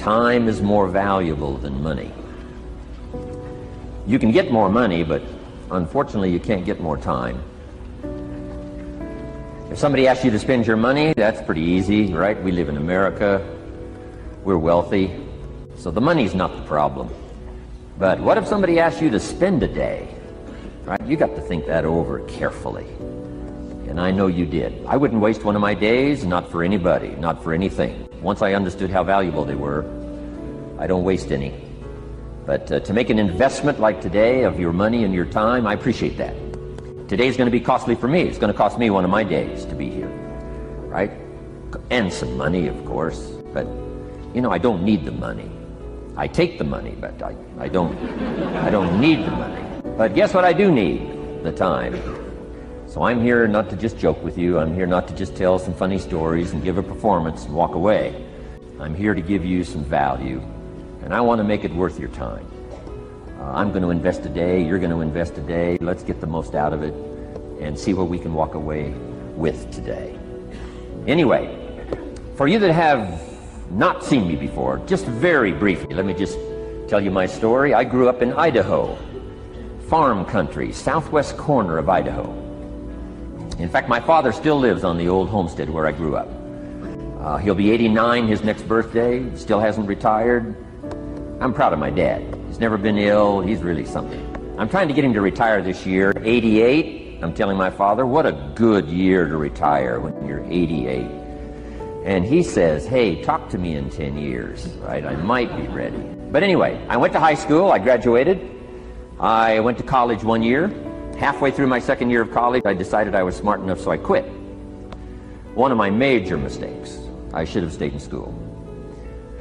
time is more valuable than money. You can get more money, but unfortunately you can't get more time. If somebody asks you to spend your money, that's pretty easy, right? We live in America, we're wealthy, so the money's not the problem. But what if somebody asks you to spend a day, right? You got to think that over carefully. And I know you did. I wouldn't waste one of my days, not for anybody, not for anything. Once I understood how valuable they were, I don't waste any. But to make an investment like today of your money and your time, I appreciate that. Today's going to be costly for me. It's going to cost me one of my days to be here, right? And some money, of course. But, you know, I don't need the money. I take the money, but I don't need the money. But guess what I do need? The time. So I'm here not to just joke with you. I'm here not to just tell some funny stories and give a performance and walk away. I'm here to give you some value, and I want to make it worth your time. I'm going to invest a day, you're going to invest a day. Let's get the most out of it and see what we can walk away with today. Anyway, for you that have not seen me before, just very briefly, let me just tell you my story. I grew up in Idaho, farm country, southwest corner of Idaho. In fact, my father still lives on the old homestead where I grew up. He'll be 89 his next birthday, still hasn't retired. I'm proud of my dad. He's never been ill. He's really something. I'm trying to get him to retire this year. 88. I'm telling my father, what a good year to retire when you're 88. And he says, hey, talk to me in 10 years, right? I might be ready. But anyway, I went to high school. I graduated. I went to college 1 year. Halfway through my second year of college, I decided I was smart enough, so I quit. One of my major mistakes. I should have stayed in school.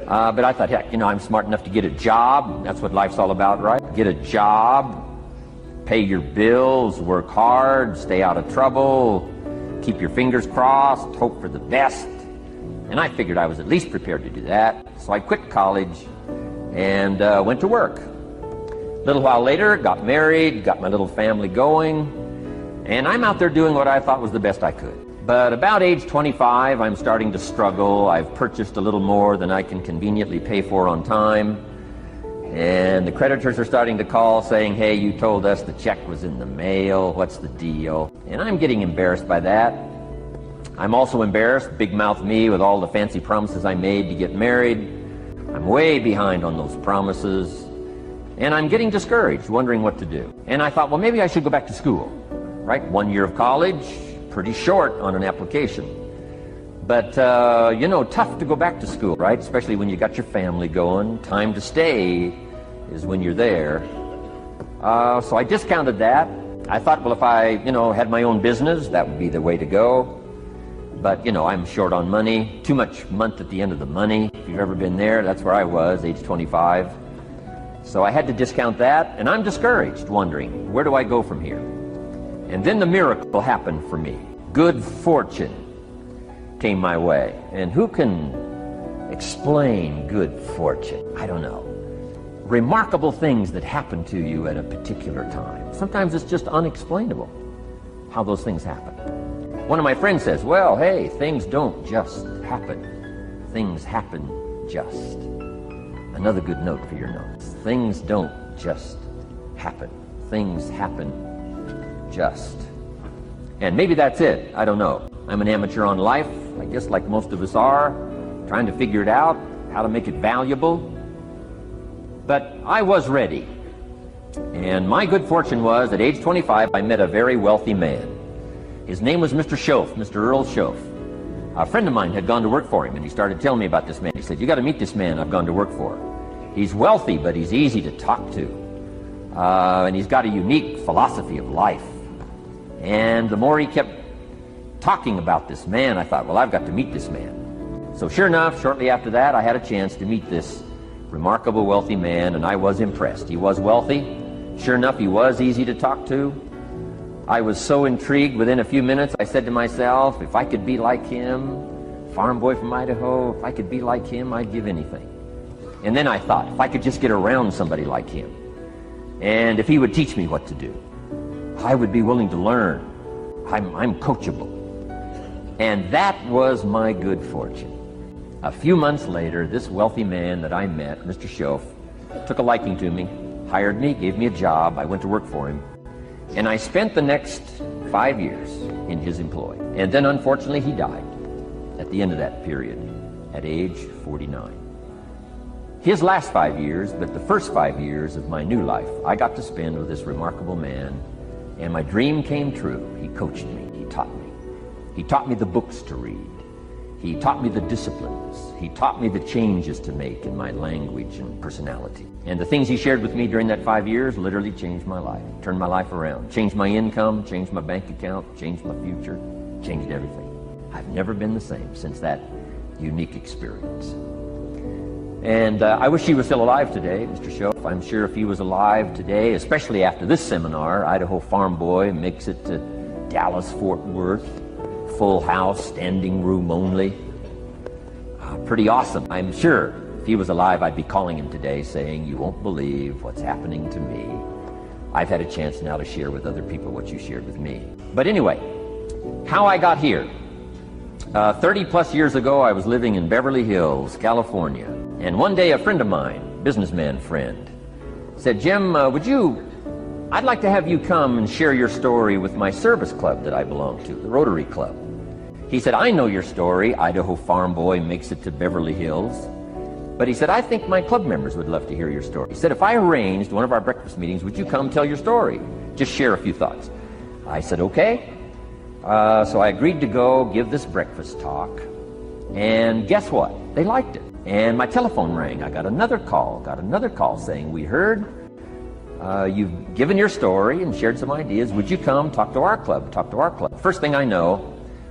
But I thought, heck, you know, I'm smart enough to get a job. That's what life's all about, right? Get a job, pay your bills, work hard, stay out of trouble, keep your fingers crossed, hope for the best. And I figured I was at least prepared to do that. So I quit college and went to work. A little while later, got married, got my little family going, and I'm out there doing what I thought was the best I could. But about age 25, I'm starting to struggle. I've purchased a little more than I can conveniently pay for on time. And the creditors are starting to call saying, hey, you told us the check was in the mail. What's the deal? And I'm getting embarrassed by that. I'm also embarrassed, big mouth me, with all the fancy promises I made to get married. I'm way behind on those promises. And I'm getting discouraged, wondering what to do. And I thought, well, maybe I should go back to school, right? 1 year of college. Pretty short on an application. But, you know, tough to go back to school, right? Especially when you got your family going. Time to stay is when you're there. So I discounted that. I thought, well, if I, you know, had my own business, that would be the way to go. But, you know, I'm short on money. Too much month at the end of the money. If you've ever been there, that's where I was, age 25. So I had to discount that, and I'm discouraged, wondering, where do I go from here? And then the miracle happened for me. Good fortune came my way. And who can explain good fortune? I don't know. Remarkable things that happen to you at a particular time. Sometimes it's just unexplainable how those things happen. One of my friends says, well, hey, things don't just happen. Things happen just. Another good note for your notes. Things don't just happen. Things happen just. And maybe that's it. I don't know. I'm an amateur on life, I guess, like most of us are, trying to figure it out, how to make it valuable. But I was ready. And my good fortune was, at age 25, I met a very wealthy man. His name was Mr. Schoaf, Mr. Earl Schoaf. A friend of mine had gone to work for him, and he started telling me about this man. He said, you got to meet this man I've gone to work for. He's wealthy, but he's easy to talk to. And he's got a unique philosophy of life. And the more he kept talking about this man, I thought, well, I've got to meet this man. So sure enough, shortly after that, I had a chance to meet this remarkable wealthy man, and I was impressed. He was wealthy. Sure enough, he was easy to talk to. I was so intrigued, within a few minutes, I said to myself, if I could be like him, farm boy from Idaho, if I could be like him, I'd give anything. And then I thought, if I could just get around somebody like him, and if he would teach me what to do, I would be willing to learn. I'm coachable. And that was my good fortune. A few months later, this wealthy man that I met, Mr. Schoaf, took a liking to me, hired me, gave me a job. I went to work for him. And I spent the next 5 years in his employ. And then, unfortunately, he died at the end of that period, at age 49. His last 5 years, but the first 5 years of my new life, I got to spend with this remarkable man, and my dream came true. He coached me. He taught me. He taught me the books to read. He taught me the disciplines. He taught me the changes to make in my language and personality. And the things he shared with me during that 5 years literally changed my life, turned my life around, changed my income, changed my bank account, changed my future, changed everything. I've never been the same since that unique experience. And I wish he was still alive today, Mr. Schoaf. I'm sure if he was alive today, especially after this seminar, Idaho farm boy makes it to Dallas-Fort Worth, full house, standing room only. Pretty awesome. I'm sure if he was alive, I'd be calling him today saying, "You won't believe what's happening to me." I've had a chance now to share with other people what you shared with me. But anyway, how I got here. 30 plus years ago, I was living in Beverly Hills, California. And one day a friend of mine, businessman friend, said, "Jim, I'd like to have you come and share your story with my service club that I belong to, the Rotary Club." He said, "I know your story, Idaho farm boy makes it to Beverly Hills." But he said, "I think my club members would love to hear your story." He said, "If I arranged one of our breakfast meetings, would you come tell your story? Just share a few thoughts." I said, "Okay." So I agreed to go give this breakfast talk. And guess what? They liked it. And my telephone rang. I got another call saying, "We heard you've given your story and shared some ideas. Would you come talk to our club? First thing I know,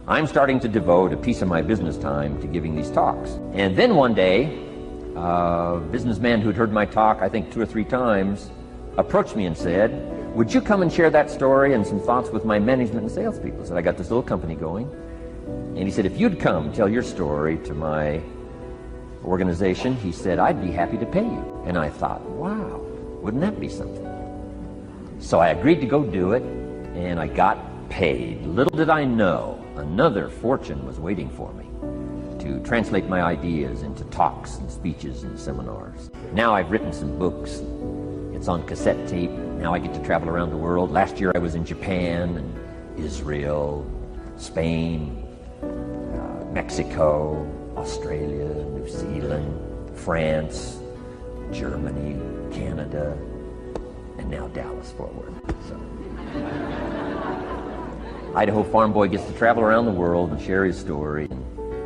I'm starting to devote a piece of my business time to giving these talks. And then one day, a businessman who'd heard my talk, I think 2 or 3 times, approached me and said, "Would you come and share that story and some thoughts with my management and salespeople?" So I got this little company going. And he said, "If you'd come tell your story to my organization," he said, "I'd be happy to pay you." And I thought, wow, wouldn't that be something? So I agreed to go do it, and I got paid. Little did I know, another fortune was waiting for me to translate my ideas into talks and speeches and seminars. Now I've written some books. It's on cassette tape. Now I get to travel around the world. Last year I was in Japan and Israel, Spain, Mexico, Australia, New Zealand, France, Germany, Canada, and now Dallas-Fort Worth. So, Idaho farm boy gets to travel around the world and share his story, and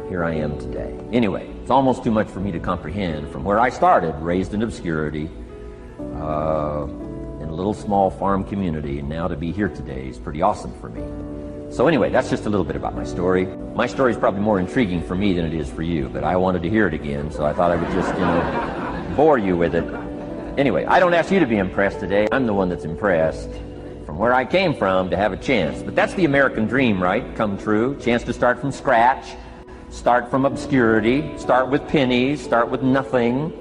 here I am today. Anyway, it's almost too much for me to comprehend from where I started, raised in obscurity, in a little small farm community, and now to be here today is pretty awesome for me. So anyway, that's just a little bit about my story. My story is probably more intriguing for me than it is for you, but I wanted to hear it again, so I thought I would just, bore you with it. Anyway, I don't ask you to be impressed today. I'm the one that's impressed from where I came from to have a chance. But that's the American dream, right? Come true. Chance to start from scratch, start from obscurity, start with pennies, start with nothing,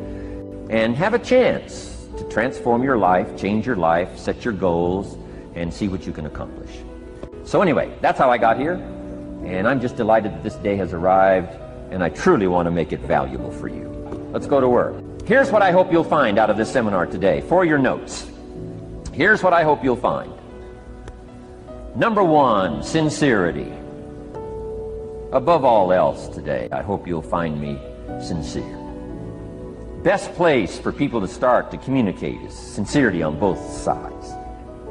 and have a chance to transform your life, change your life, set your goals, and see what you can accomplish. So anyway, that's how I got here, and I'm just delighted that this day has arrived, and I truly want to make it valuable for you. Let's go to work. Here's what I hope you'll find out of this seminar today, for your notes. Here's what I hope you'll find. Number 1, sincerity. Above all else today, I hope you'll find me sincere. Best place for people to start to communicate is sincerity on both sides.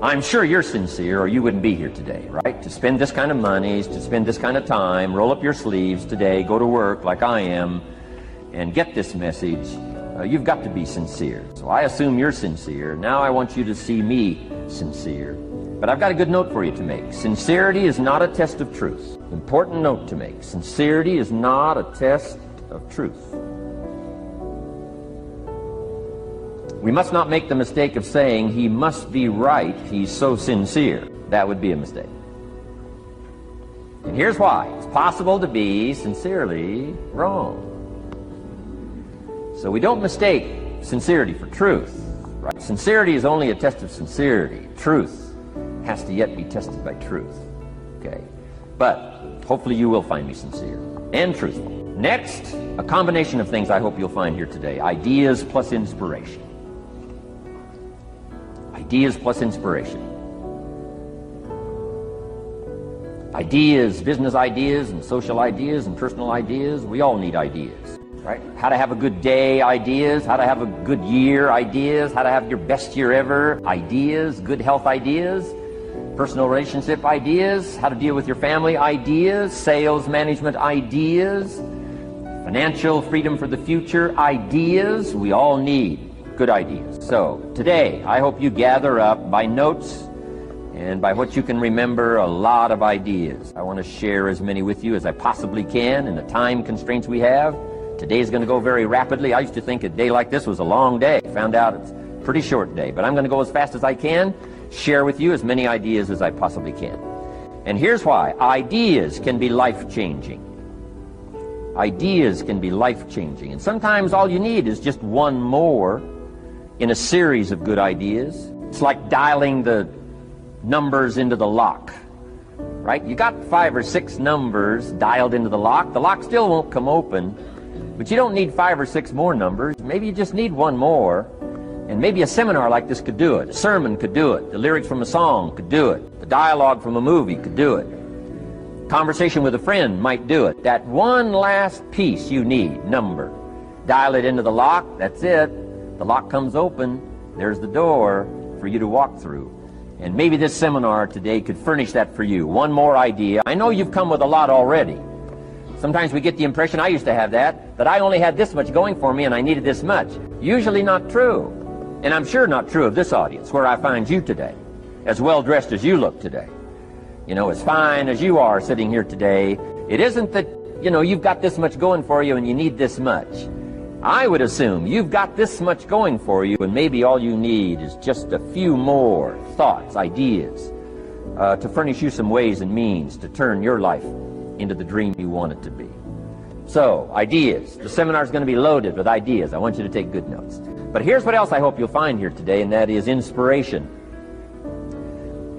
I'm sure you're sincere or you wouldn't be here today, right? To spend this kind of money, to spend this kind of time, roll up your sleeves today, go to work like I am, and get this message, you've got to be sincere. So I assume you're sincere. Now I want you to see me sincere. But I've got a good note for you to make. Sincerity is not a test of truth. Important note to make. Sincerity is not a test of truth. We must not make the mistake of saying he must be right, he's so sincere. That would be a mistake. And here's why. It's possible to be sincerely wrong. So we don't mistake sincerity for truth, right? Sincerity is only a test of sincerity. Truth has to yet be tested by truth, okay? But hopefully you will find me sincere and truthful. Next, a combination of things I hope you'll find here today. Ideas plus inspiration. Ideas plus inspiration. Ideas, business ideas and social ideas and personal ideas, we all need ideas, right? How to have a good day ideas, how to have a good year ideas, how to have your best year ever ideas, good health ideas, personal relationship ideas, how to deal with your family ideas, sales management ideas, financial freedom for the future ideas. We all need good ideas. So today, I hope you gather up by notes and by what you can remember a lot of ideas. I want to share as many with you as I possibly can in the time constraints we have. Today's going to go very rapidly. I used to think a day like this was a long day. Found out it's a pretty short day. But I'm going to go as fast as I can, share with you as many ideas as I possibly can. And here's why. Ideas can be life-changing. Ideas can be life-changing. And sometimes all you need is just one more in a series of good ideas. It's like dialing the numbers into the lock, right? You got 5 or 6 numbers dialed into the lock. The lock still won't come open, but you don't need 5 or 6 more numbers. Maybe you just need one more, and maybe a seminar like this could do it. A sermon could do it. The lyrics from a song could do it. The dialogue from a movie could do it. Conversation with a friend might do it. That one last piece you need, number. Dial it into the lock, that's it. The lock comes open, there's the door for you to walk through. And maybe this seminar today could furnish that for you. One more idea. I know you've come with a lot already. Sometimes we get the impression, I used to have that I only had this much going for me and I needed this much. Usually not true. And I'm sure not true of this audience, where I find you today, as well dressed as you look today. You know, as fine as you are sitting here today. It isn't that, you've got this much going for you and you need this much. I would assume you've got this much going for you, and maybe all you need is just a few more thoughts, ideas, to furnish you some ways and means to turn your life into the dream you want it to be. So, ideas. The seminar is going to be loaded with ideas. I want you to take good notes. But here's what else I hope you'll find here today, and that is inspiration.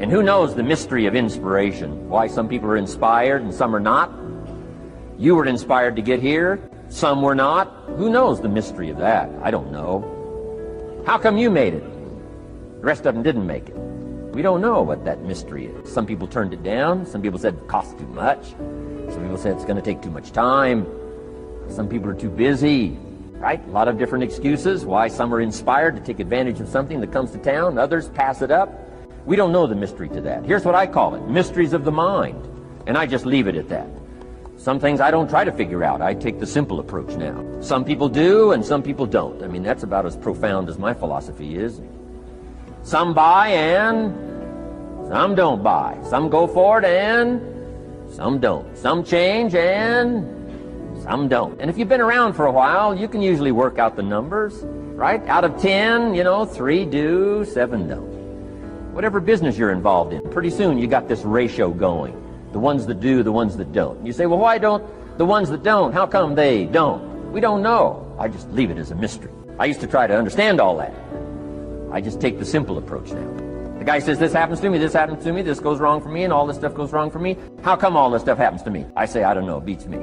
And who knows the mystery of inspiration? Why some people are inspired and some are not? You were inspired to get here. Some were not. Who knows the mystery of that? I don't know. How come you made it? The rest of them didn't make it. We don't know what that mystery is. Some people turned it down. Some people said it costs too much. Some people said it's going to take too much time. Some people are too busy. Right? A lot of different excuses why some are inspired to take advantage of something that comes to town. Others pass it up. We don't know the mystery to that. Here's what I call it. Mysteries of the mind. And I just leave it at that. Some things I don't try to figure out. I take the simple approach now. Some people do and some people don't. I mean, that's about as profound as my philosophy is. Some buy and some don't buy. Some go for it and some don't. Some change and some don't. And if you've been around for a while, you can usually work out the numbers, right? Out of 10, 3 do, 7 don't. Whatever business you're involved in, pretty soon you got this ratio going. The ones that do, the ones that don't. You say, well, why don't the ones that don't, how come they don't? We don't know. I just leave it as a mystery. I used to try to understand all that. I just take the simple approach now. The guy says, this happens to me, this happens to me, this goes wrong for me, and all this stuff goes wrong for me. How come all this stuff happens to me? I say, I don't know, beats me.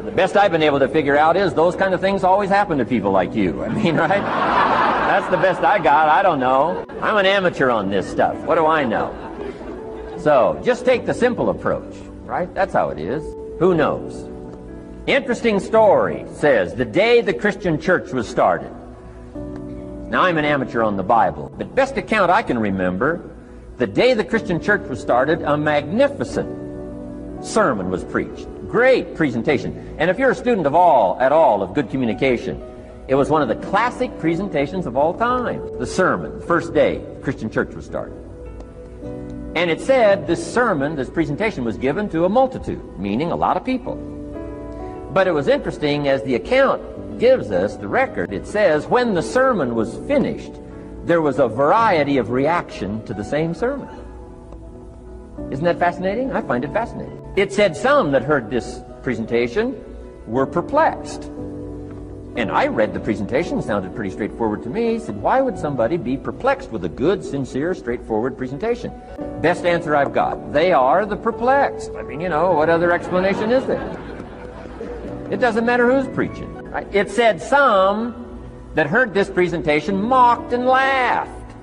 The best I've been able to figure out is those kind of things always happen to people like you. I mean, right? That's the best I got. I don't know. I'm an amateur on this stuff. What do I know? So, just take the simple approach, right? That's how it is. Who knows? Interesting story says, the day the Christian church was started. Now, I'm an amateur on the Bible, but best account I can remember, the day the Christian church was started, a magnificent sermon was preached. Great presentation. And if you're a student at all of good communication, it was one of the classic presentations of all time. The sermon, the first day the Christian church was started. And it said this sermon, this presentation was given to a multitude, meaning a lot of people. But it was interesting, as the account gives us, the record, it says, when the sermon was finished, there was a variety of reaction to the same sermon. Isn't that fascinating? I find it fascinating. It said some that heard this presentation were perplexed. And I read the presentation, it sounded pretty straightforward to me. He said, why would somebody be perplexed with a good, sincere, straightforward presentation? Best answer I've got. They are the perplexed. I mean, you know, what other explanation is there? It doesn't matter who's preaching. Right? It said some that heard this presentation mocked and laughed,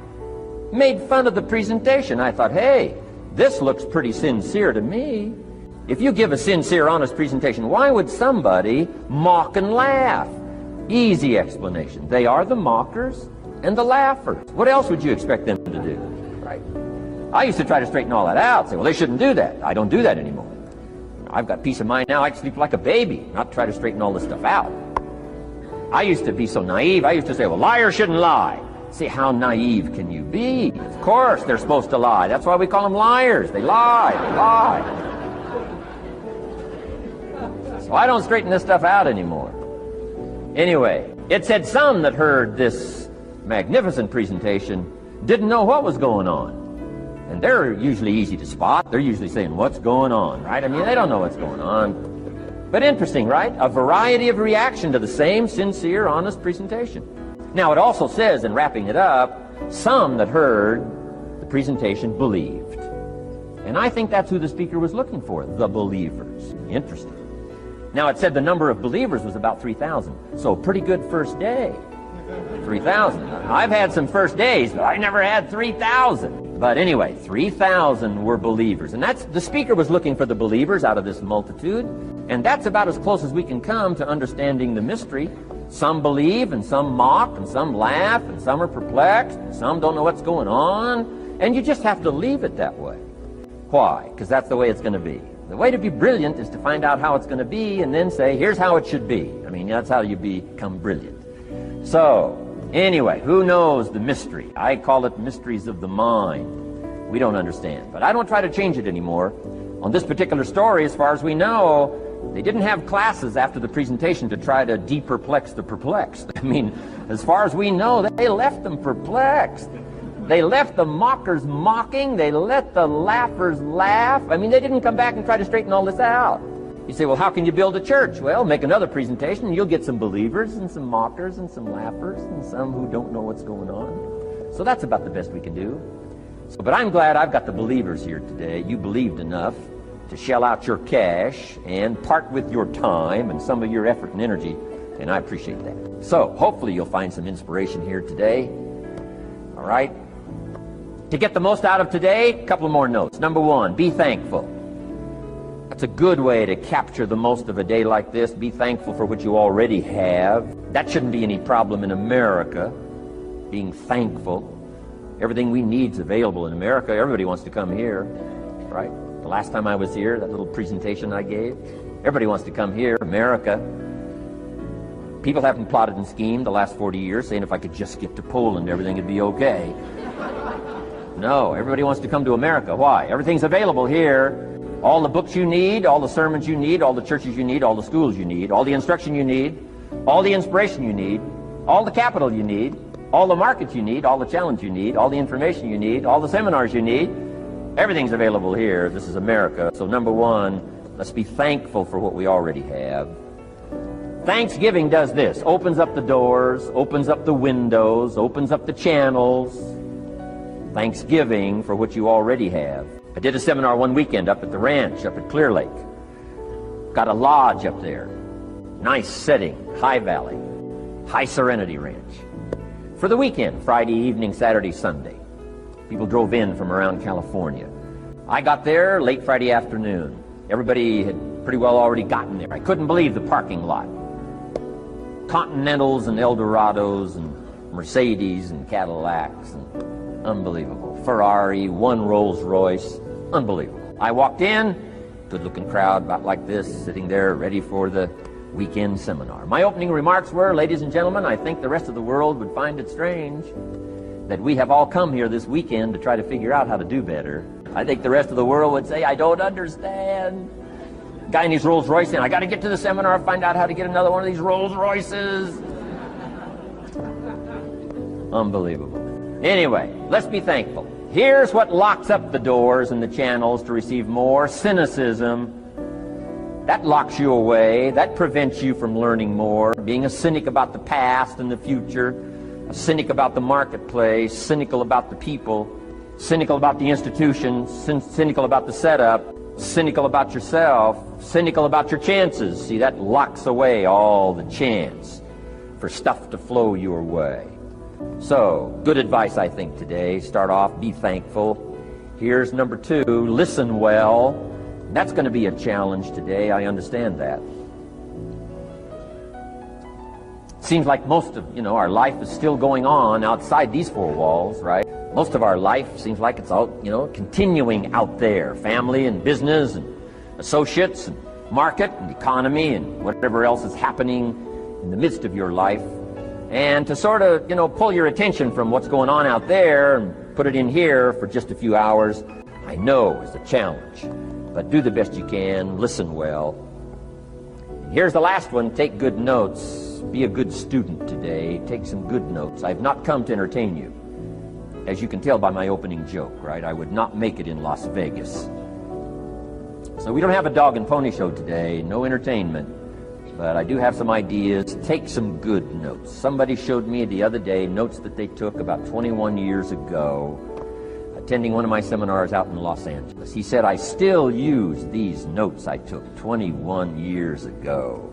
made fun of the presentation. I thought, hey, this looks pretty sincere to me. If you give a sincere, honest presentation, why would somebody mock and laugh? Easy explanation. They are the mockers and the laughers. What else would you expect them to do? Right? I used to try to straighten all that out, say, well, they shouldn't do that. I don't do that anymore. I've got peace of mind now. I can sleep like a baby, not try to straighten all this stuff out. I used to be so naive. I used to say, well, liars shouldn't lie. See, how naive can you be? Of course they're supposed to lie. That's why we call them liars. They lie. They lie. So I don't straighten this stuff out anymore. Anyway, it said some that heard this magnificent presentation didn't know what was going on. And they're usually easy to spot. They're usually saying, what's going on, right? I mean, they don't know what's going on. But interesting, right? A variety of reaction to the same sincere, honest presentation. Now, it also says, in wrapping it up, some that heard the presentation believed. And I think that's who the speaker was looking for, the believers. Interesting. Now, it said the number of believers was about 3,000. So, pretty good first day. 3,000. I've had some first days, but I never had 3,000. But anyway, 3,000 were believers. And that's, the speaker was looking for the believers out of this multitude. And that's about as close as we can come to understanding the mystery. Some believe, and some mock, and some laugh, and some are perplexed, and some don't know what's going on. And you just have to leave it that way. Why? Because that's the way it's going to be. The way to be brilliant is to find out how it's going to be and then say, here's how it should be. I mean, that's how you become brilliant. So, anyway, who knows the mystery? I call it mysteries of the mind. We don't understand. But I don't try to change it anymore. On this particular story, as far as we know, they didn't have classes after the presentation to try to de-perplex the perplexed. I mean, as far as we know, they left them perplexed. They left the mockers mocking. They let the laughers laugh. I mean, they didn't come back and try to straighten all this out. You say, well, how can you build a church? Well, make another presentation, and you'll get some believers and some mockers and some laughers and some who don't know what's going on. So that's about the best we can do. So, but I'm glad I've got the believers here today. You believed enough to shell out your cash and part with your time and some of your effort and energy, and I appreciate that. So hopefully you'll find some inspiration here today. All right? To get the most out of today, a couple of more notes. Number one, be thankful. That's a good way to capture the most of a day like this. Be thankful for what you already have. That shouldn't be any problem in America, being thankful. Everything we need is available in America. Everybody wants to come here, right? The last time I was here, that little presentation I gave, everybody wants to come here, America. People haven't plotted and schemed the last 40 years saying if I could just get to Poland, everything would be okay. No, everybody wants to come to America. Why? Everything's available here. All the books you need, all the sermons you need, all the churches you need, all the schools you need, all the instruction you need, all the inspiration you need, all the capital you need, all the markets you need, all the challenge you need, all the information you need, all the seminars you need. Everything's available here. This is America. So number one, let's be thankful for what we already have. Thanksgiving does this. Opens up the doors, opens up the windows, opens up the channels. Thanksgiving for what you already have. I did a seminar one weekend up at the ranch, up at Clear Lake. Got a lodge up there. Nice setting, high valley, high serenity ranch. For the weekend, Friday evening, Saturday, Sunday. People drove in from around California. I got there late Friday afternoon. Everybody had pretty well already gotten there. I couldn't believe the parking lot. Continentals and Eldorados and Mercedes and Cadillacs and unbelievable. Ferrari, one Rolls Royce, unbelievable. I walked in, good-looking crowd about like this, sitting there ready for the weekend seminar. My opening remarks were, ladies and gentlemen, I think the rest of the world would find it strange that we have all come here this weekend to try to figure out how to do better. I think the rest of the world would say, I don't understand. Guy in his Rolls Royce saying, I got to get to the seminar, find out how to get another one of these Rolls Royces. Unbelievable. Anyway, let's be thankful. Here's what locks up the doors and the channels to receive more: cynicism. That locks you away. That prevents you from learning more. Being a cynic about the past and the future, a cynic about the marketplace, cynical about the people. cynical about the institution, cynical about the setup, cynical about yourself, cynical about your chances. See, that locks away all the chance for stuff to flow your way. So, good advice, I think, today. Start off, be thankful. Here's number 2, listen well. That's going to be a challenge today, I understand that. Seems like most of, our life is still going on outside these 4 walls, right? Most of our life seems like it's all, continuing out there. Family and business and associates and market and economy and whatever else is happening in the midst of your life. And to sort of, pull your attention from what's going on out there and put it in here for just a few hours, I know is a challenge. But do the best you can, listen well. Here's the last one, take good notes. Be a good student today. Take some good notes. I've not come to entertain you. As you can tell by my opening joke, right? I would not make it in Las Vegas. So we don't have a dog and pony show today, no entertainment. But I do have some ideas. Take some good notes. Somebody showed me the other day notes that they took about 21 years ago, attending one of my seminars out in Los Angeles. He said, I still use these notes I took 21 years ago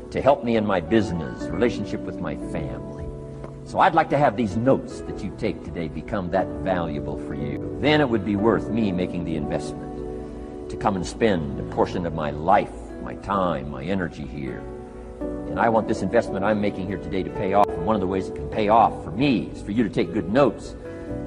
to help me in my business, relationship with my family. So I'd like to have these notes that you take today become that valuable for you. Then it would be worth me making the investment to come and spend a portion of my life, my time, my energy here. And I want this investment I'm making here today to pay off. And one of the ways it can pay off for me is for you to take good notes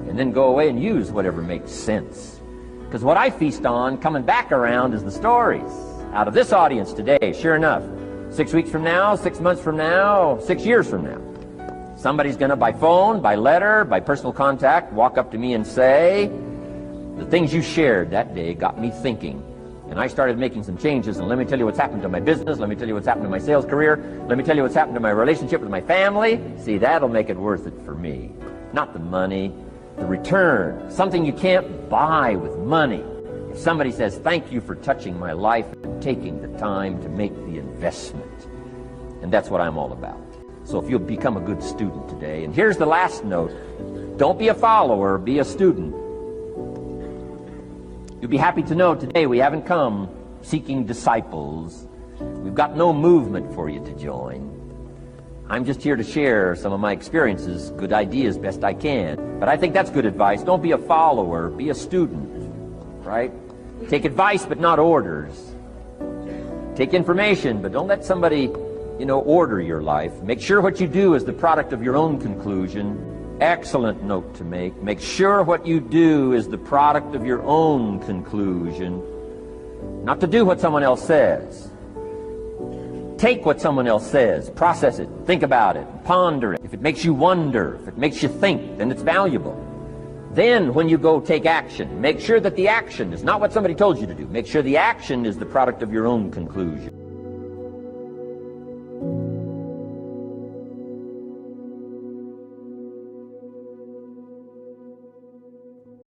and then go away and use whatever makes sense. Because what I feast on coming back around is the stories out of this audience today, sure enough. 6 weeks from now, 6 months from now, 6 years from now, somebody's going to, by phone, by letter, by personal contact, walk up to me and say, the things you shared that day got me thinking. And I started making some changes, and let me tell you what's happened to my business, let me tell you what's happened to my sales career, let me tell you what's happened to my relationship with my family. See, that'll make it worth it for me. Not the money, the return, something you can't buy with money. If somebody says, thank you for touching my life and taking the time to make the investment. And that's what I'm all about. So if you'll become a good student today, and here's the last note, don't be a follower, be a student. You'll be happy to know today we haven't come seeking disciples. We've got no movement for you to join. I'm just here to share some of my experiences, good ideas, best I can. But I think that's good advice. Don't be a follower, be a student, right? Take advice, but not orders. Take information, but don't let somebody, order your life. Make sure what you do is the product of your own conclusion. Excellent note to make. Make sure what you do is the product of your own conclusion. Not to do what someone else says. Take what someone else says, process it, think about it, ponder it. If it makes you wonder, if it makes you think, then it's valuable. Then when you go take action, make sure that the action is not what somebody told you to do. Make sure the action is the product of your own conclusion.